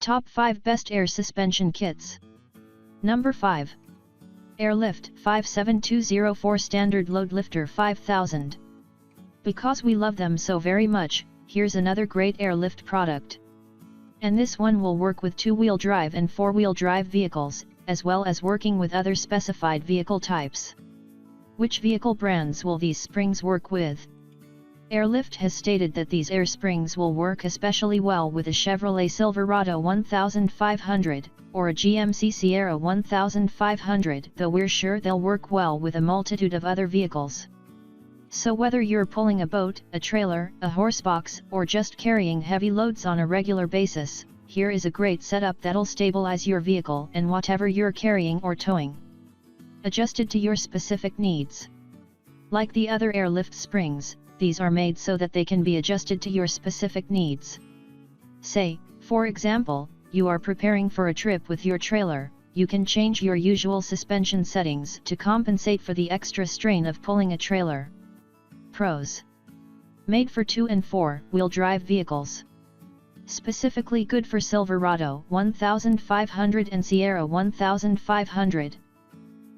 Top 5 Best Air Suspension Kits. Number 5. Airlift 57204 Standard LoadLifter 5000. Because we love them so very much, here's another great airlift product. And this one will work with 2-wheel drive and 4-wheel drive vehicles, as well as working with other specified vehicle types. Which vehicle brands will these springs work with? Airlift has stated that these air springs will work especially well with a Chevrolet Silverado 1500, or a GMC Sierra 1500, though we're sure they'll work well with a multitude of other vehicles. So whether you're pulling a boat, a trailer, a horsebox, or just carrying heavy loads on a regular basis, here is a great setup that'll stabilize your vehicle and whatever you're carrying or towing. Adjusted to your specific needs. Like the other airlift springs, these are made so that they can be adjusted to your specific needs. Say, for example, you are preparing for a trip with your trailer, you can change your usual suspension settings to compensate for the extra strain of pulling a trailer. Pros. Made for 2- and 4-wheel drive vehicles. Specifically good for Silverado 1500 and Sierra 1500.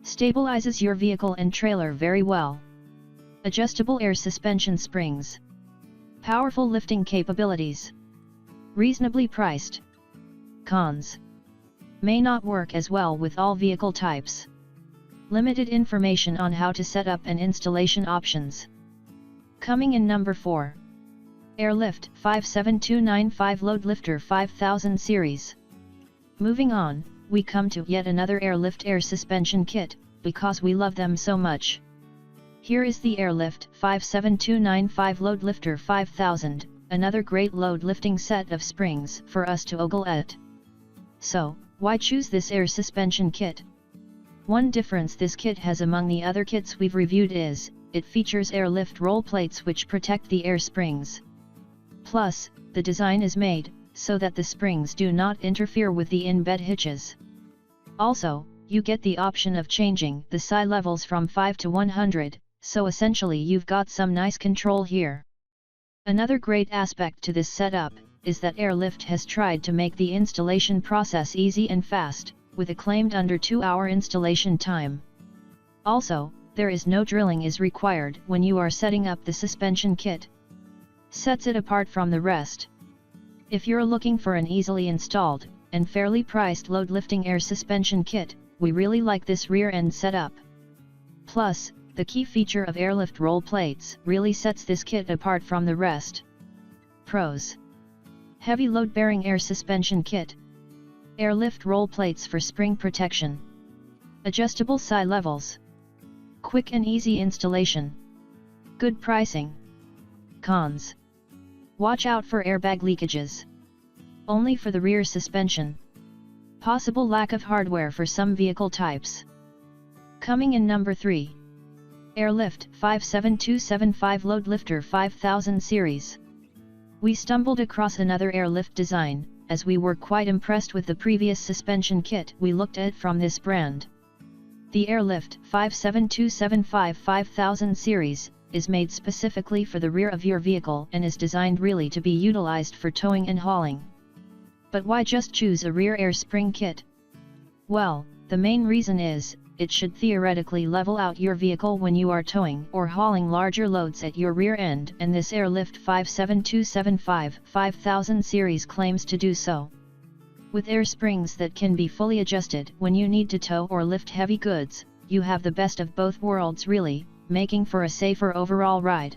Stabilizes your vehicle and trailer very well. Adjustable air suspension springs. Powerful lifting capabilities. Reasonably priced. Cons. May not work as well with all vehicle types. Limited information on how to set up and installation options. Coming in number 4. Airlift 57295 LoadLifter 5000 series. Moving on, we come to yet another airlift air suspension kit, because we love them so much. Here is the Airlift 57295 LoadLifter 5000, another great load lifting set of springs for us to ogle at. So, why choose this air suspension kit? One difference this kit has among the other kits we've reviewed is, it features airlift roll plates which protect the air springs. Plus, the design is made so that the springs do not interfere with the in-bed hitches. Also, you get the option of changing the psi levels from 5 to 100, so essentially you've got some nice control here. Another great aspect to this setup is that Airlift has tried to make the installation process easy and fast, with a claimed under 2-hour installation time. Also, there is no drilling is required when you are setting up the suspension kit. Sets it apart from the rest. If you're looking for an easily installed and fairly priced load lifting air suspension kit, we really like this rear end setup. Plus, the key feature of airlift roll plates really sets this kit apart from the rest. Pros. Heavy load bearing air suspension kit. Airlift roll plates for spring protection. Adjustable psi levels. Quick and easy installation. Good pricing. Cons. Watch out for airbag leakages. Only for the rear suspension. Possible lack of hardware for some vehicle types. Coming in number 3. Airlift 57275 LoadLifter 5000 series. We stumbled across another airlift design, as we were quite impressed with the previous suspension kit we looked at from this brand. The Airlift 57275 5000 series is made specifically for the rear of your vehicle and is designed really to be utilized for towing and hauling. But why just choose a rear air spring kit? Well, the main reason is, it should theoretically level out your vehicle when you are towing or hauling larger loads at your rear end, and this Airlift 57275 5000 series claims to do so. With air springs that can be fully adjusted when you need to tow or lift heavy goods, you have the best of both worlds really, making for a safer overall ride.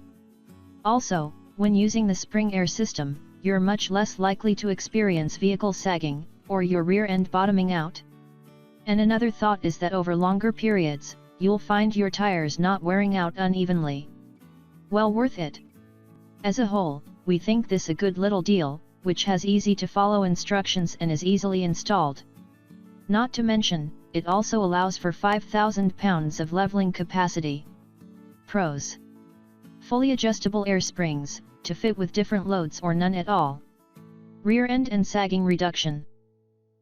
Also, when using the spring air system, you're much less likely to experience vehicle sagging, or your rear end bottoming out. And another thought is that over longer periods, you'll find your tires not wearing out unevenly. Well worth it. As a whole, we think this a good little deal, which has easy to follow instructions and is easily installed. Not to mention, it also allows for 5,000 pounds of leveling capacity. Pros. Fully adjustable air springs, to fit with different loads or none at all. Rear end and sagging reduction.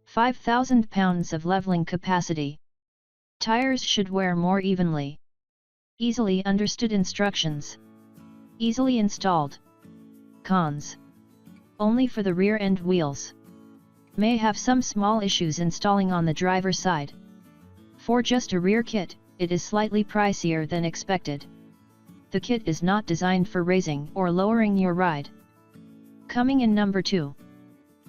5,000 pounds of leveling capacity. Tires should wear more evenly. Easily understood instructions. Easily installed. Cons. Only for the rear end wheels. May have some small issues installing on the driver's side. For just a rear kit, it is slightly pricier than expected. The kit is not designed for raising or lowering your ride. Coming in number 2.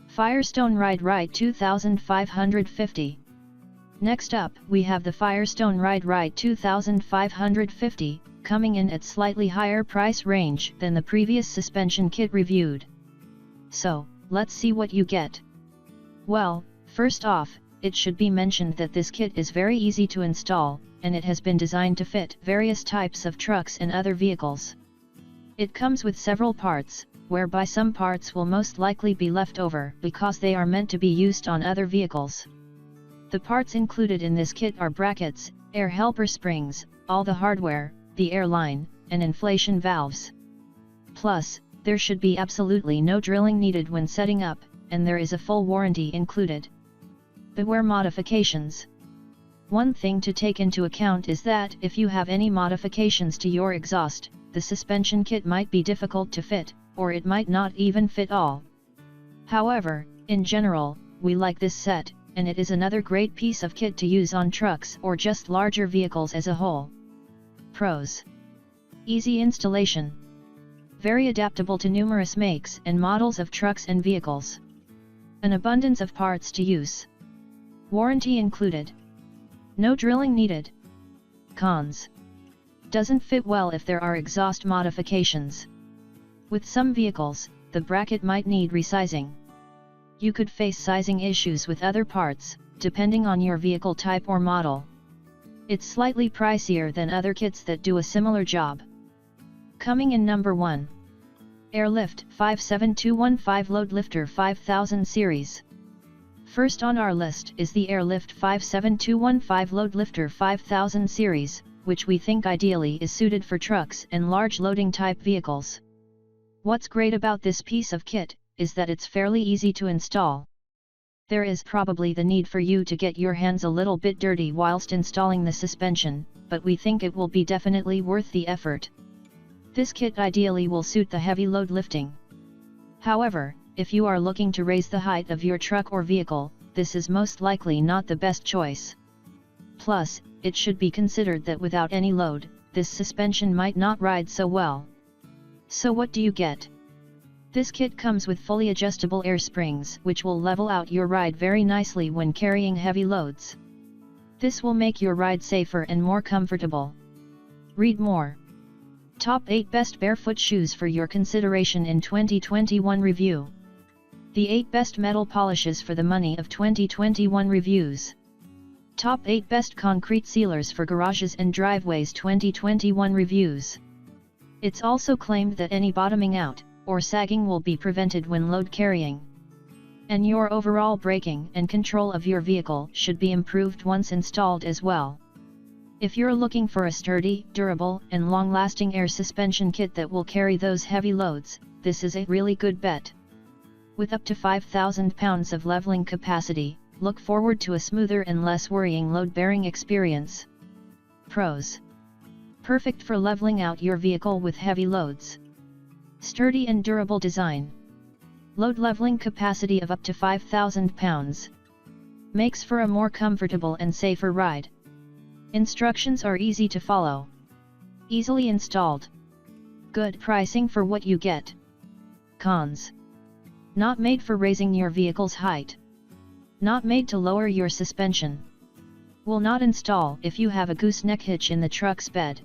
Firestone Ride-Rite 2550. Next up, we have the Firestone Ride-Rite 2550, coming in at slightly higher price range than the previous suspension kit reviewed. So, let's see what you get. Well, first off, it should be mentioned that this kit is very easy to install, and it has been designed to fit various types of trucks and other vehicles. It comes with several parts, whereby some parts will most likely be left over because they are meant to be used on other vehicles. The parts included in this kit are brackets, air helper springs, all the hardware, the airline, and inflation valves. Plus, there should be absolutely no drilling needed when setting up, and there is a full warranty included. Beware modifications. One thing to take into account is that if you have any modifications to your exhaust, the suspension kit might be difficult to fit, or it might not even fit all. However, in general, we like this set, and it is another great piece of kit to use on trucks or just larger vehicles as a whole. Pros: easy installation. Very adaptable to numerous makes and models of trucks and vehicles. An abundance of parts to use. Warranty included. No drilling needed. Cons: doesn't fit well if there are exhaust modifications. With some vehicles, the bracket might need resizing. You could face sizing issues with other parts, depending on your vehicle type or model. It's slightly pricier than other kits that do a similar job. Coming in number 1. Airlift 57215 LoadLifter 5000 series. First on our list is the Airlift 57215 LoadLifter 5000 series, which we think ideally is suited for trucks and large loading type vehicles. What's great about this piece of kit is that it's fairly easy to install. There is probably the need for you to get your hands a little bit dirty whilst installing the suspension, but we think it will be definitely worth the effort. This kit ideally will suit the heavy load lifting. However, if you are looking to raise the height of your truck or vehicle, this is most likely not the best choice. Plus, it should be considered that without any load, this suspension might not ride so well. So what do you get? This kit comes with fully adjustable air springs which will level out your ride very nicely when carrying heavy loads. This will make your ride safer and more comfortable. Read more. Top 8 Best Barefoot Shoes for your consideration in 2021 review. The 8 Best Metal Polishes for the Money of 2021 reviews. Top 8 Best Concrete Sealers for Garages and Driveways 2021 reviews. It's also claimed that any bottoming out or sagging will be prevented when load carrying. And your overall braking and control of your vehicle should be improved once installed as well. If you're looking for a sturdy, durable, and long-lasting air suspension kit that will carry those heavy loads, this is a really good bet. With up to 5,000 pounds of leveling capacity, look forward to a smoother and less worrying load-bearing experience. Pros: perfect for leveling out your vehicle with heavy loads. Sturdy and durable design. Load leveling capacity of up to 5,000 pounds. Makes for a more comfortable and safer ride. Instructions are easy to follow. Easily installed. Good pricing for what you get. Cons: not made for raising your vehicle's height. Not made to lower your suspension. Will not install if you have a gooseneck hitch in the truck's bed.